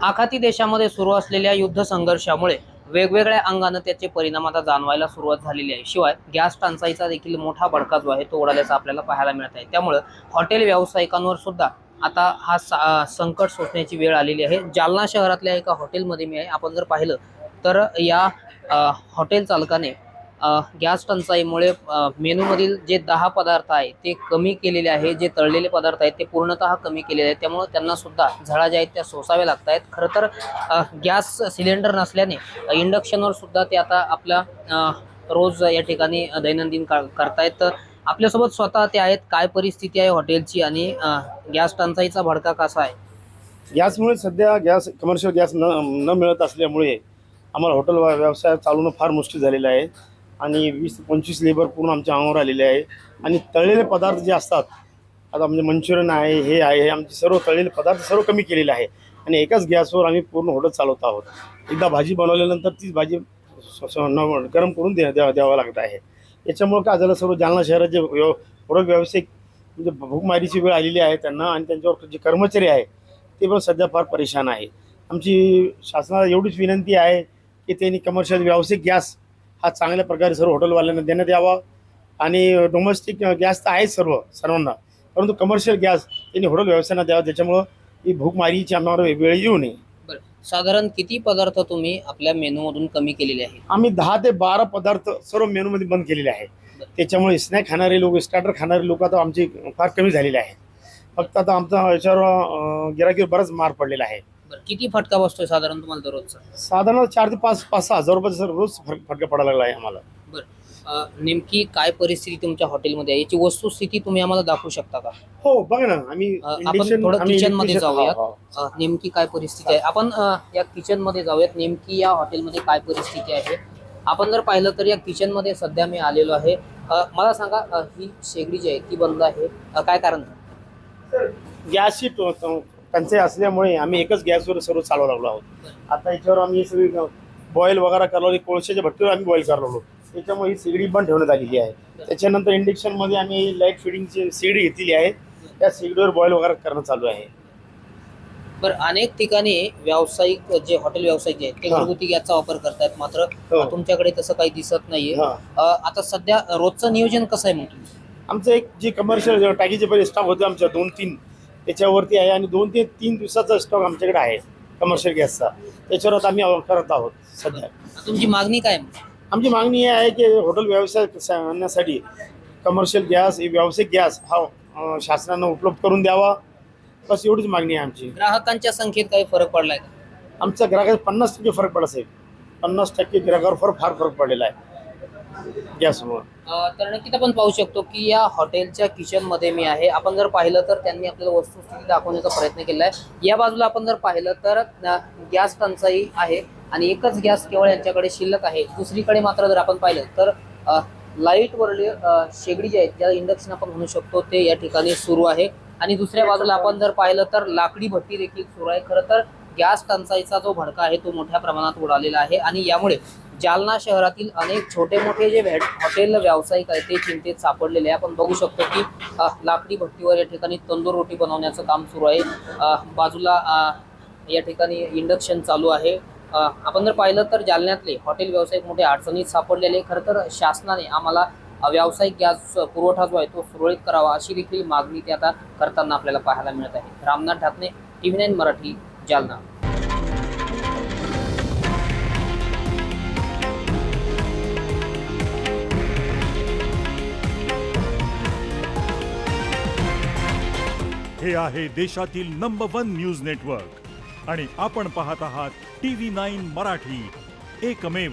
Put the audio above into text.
आखाती देशामध्ये सुरू असलेल्या युद्ध संघर्षामुळे वेगवेगळ्या अंगाने त्याचे परिणाम आता जाणवायला सुरुवात झालेली आहे। शिवाय गॅस टंचाईचा देखील मोठा भडका जो आहे तो उडाल्याचा आपल्याला पाहायला मिळत आहे। त्यामुळे हॉटेल व्यावसायिकांवर सुद्धा आता संकट सोसण्याची वेळ आलेली आहे। जालना शहरातल्या एका हॉटेलमध्ये मी आहे। आपण जर पाहिलं तर या हॉटेल चालकाने गॅस टंचाईमुळे मेनूमधील जे 10 पदार्थ आहे ते कमी केलेले आहे। जे तळलेले पदार्थ आहेत ते पूर्णतः कमी केलेले आहेत। त्यामुळे त्यांना सुद्धा झळा ज्या आहेत त्या सोसाव्या लागत आहेत। खरं तर गॅस सिलेंडर नसल्याने इंडक्शनवर सुद्धा ते आता आपला रोज या ठिकाणी दैनंदिन करतायत। आपल्यासोबत स्वतः ते आहेत। काय परिस्थिती आहे हॉटेलची आणि गॅस टंचाईचा भडका कसा आहे? गॅसमुळे सध्या कमर्शियल गॅस न मिळत असल्यामुळे आम्हाला हॉटेल व्यवसाय चालवणं फार मुश्किल झालेलं आहे आणि 20 ते 25 लेबर पूर्ण आमच्या अंगावर आलेले आहे। आणि तळलेले पदार्थ जे असतात, आता म्हणजे मंचुरियन आहे, हे आहे, हे आमचे सर्व तळलेले पदार्थ सर्व कमी केलेले आहे आणि एकाच गॅसवर आम्ही पूर्ण हॉटेल चालवत आहोत। एकदा भाजी बनवल्यानंतर तीच भाजी गरम करून द्यावं लागत आहे। याच्यामुळे काय झालं, सर्व जालना शहराचे हॉटेल व्यावसायिक म्हणजे भूकमारीची वेळ आलेली आहे त्यांना, आणि त्यांच्यावर जे कर्मचारी आहे ते पण सध्या फार परेशान आहे। आमची शासनाला एवढीच विनंती आहे की त्यांनी कमर्शियल व्यावसायिक गॅस हा चांगल्या प्रकारे सर्व हॉटेलवाल्यांना देण्यात यावा। आणि डोमेस्टिक गॅस तर आहेच सर्वांना, परंतु कमर्शियल गॅस त्यांनी हॉटेल व्यवसायांना द्यावा, त्याच्यामुळं ही भूकमारीची आम्हाला वेळ येऊ नये। साधारण किती पदार्थ तुम्ही आपल्या मेनूमधून कमी केलेले आहेत? आम्ही 10 ते 12 पदार्थ सर्व मेनूमध्ये बंद केलेले आहे। त्याच्यामुळे स्नॅक खाणारे लोक, स्टार्टर खाणारे लोक आता आमचे फार कमी झालेले आहे। फक्त आता आमचा याच्यावर गिराकीवर बराच मार पडलेला आहे। किती फटका बसतोय साधारण तुम्हाला दररोजचा? साधारण 4 ते 5-6 हजार रुपये रोज फटका पडायला लागला आहे आम्हाला। नेमकी काय परिस्थिती तुमच्या हॉटेलमध्ये आहे याची वस्तुस्थिती तुम्ही आम्हाला दाखवू शकता का? हो, बघा ना, आम्ही आपण थोडं किचन मध्ये जाऊयात। नेमकी काय परिस्थिती आहे आपण या किचन मध्ये जाऊयात। नेमकी या हॉटेलमध्ये काय परिस्थिती आहे आपण जर पाहिलं तर या किचन मध्ये सध्या मी आलेलो आहे। मला सांगा, ही शेगडी जी आहे ती बंद आहे, काय कारण? गॅसची टंचाई असल्यामुळे आम्ही एकच गॅसवर सर्व चालवू लागलो आहोत। आता याच्यावर आम्ही सगळी बॉईल वगैरे करलो, कोळशाच्या भट्टीवर आम्ही बॉईल करलो, त्याच्यामुळे ही शेगडी पण ठेवण्यात आलेली आहे। त्याच्यानंतर इंडक्शनमध्ये आम्ही लाईट फिडिंगची शेगडी घेतलेली आहे, त्या शेगडीवर बॉईल वगैरे करणं चालू आहे। अनेक ठिकाणी व्यावसायिक जे हॉटेल व्यावसायिक जे आहेत ते घरगुती गॅसचा वापर करतायत, मात्र तुमच्याकडे तसं काही दिसत नाहीये। आता सध्या रोजचं नियोजन कसं आहे मग? आमचं एक जे कमर्शियल टाकीचे पहिले स्टॉक होते आमच्या 2-3 त्याच्यावरती आहे, आणि 2 ते 3 दिवसाचा स्टॉक आमच्याकडे आहे कमर्शियल गॅसचा, त्याच्यावर आता आम्ही करत आहोत सध्या। तुमची मागणी काय? आमची मागणी ही आहे की हॉटेल व्यवसाय आणण्यासाठी कमर्शियल गॅस, व्यावसायिक गॅस हा शासनानं उपलब्ध करून द्यावा, बस एवढीच मागणी आहे आमची। ग्राहकांच्या संख्येत काही फरक पडलाय का? आमच्या ग्राहकात 50% फरक पडत आहे। 50% ग्राहकावर फार फरक पडलेला आहे गॅसमुळे। तर नक्कीच आपण पाहू शकतो की या हॉटेलच्या किचन मध्ये मी आहे। आपण जर पाहिलं तर त्यांनी आपल्याला वस्तुस्थिती दाखवण्याचा प्रयत्न केला आहे। या बाजूला आपण जर पाहिलं तर गॅस टंचाई आहे आणि एकच गॅस केवळ यांच्याकडे शिल्लक आहे। दुसरीकडे मात्र जर आपण पाहिलं तर लाईट वरली शेगडी जी आहे ज्याला इंडक्शन आपण म्हणू शकतो ते या ठिकाणी सुरू आहे, आणि दुसऱ्या बाजूला आपण जर पाहिलं तर लाकडी भट्टी देखील सुरू आहे। खरं तर गॅस टंचाईचा जो भडका आहे तो मोठ्या प्रमाणात उडालेला आहे, आणि यामुळे जालना शहरातील अनेक छोटे मोठे जे हॉटेल व्यावसायिक आहेत ते चिंतेत सापडलेले आहे। आपण बघू शकतो की लाकडी भट्टीवर या ठिकाणी तंदूर रोटी बनवण्याचं काम सुरू आहे। बाजूला या ठिकाणी इंडक्शन चालू आहे। आपण जर पाहिलं तर जालन्यातले हॉटेल व्यावसायिक मोठे अडचणीत सापडलेले। खरं तर शासनाने आम्हाला व्यावसायिक गॅस पुरवठा जो आहे तो सुरळीत करावा अशी देखील मागणी ते आता करताना आपल्याला पाहायला मिळत आहे। रामनाथ ढाकणे, TV9 मराठी, जालना। हे आहे देशातील नंबर 1 न्यूज नेटवर्क आणि आपण पाहत आहात TV9 मराठी, एकमेव।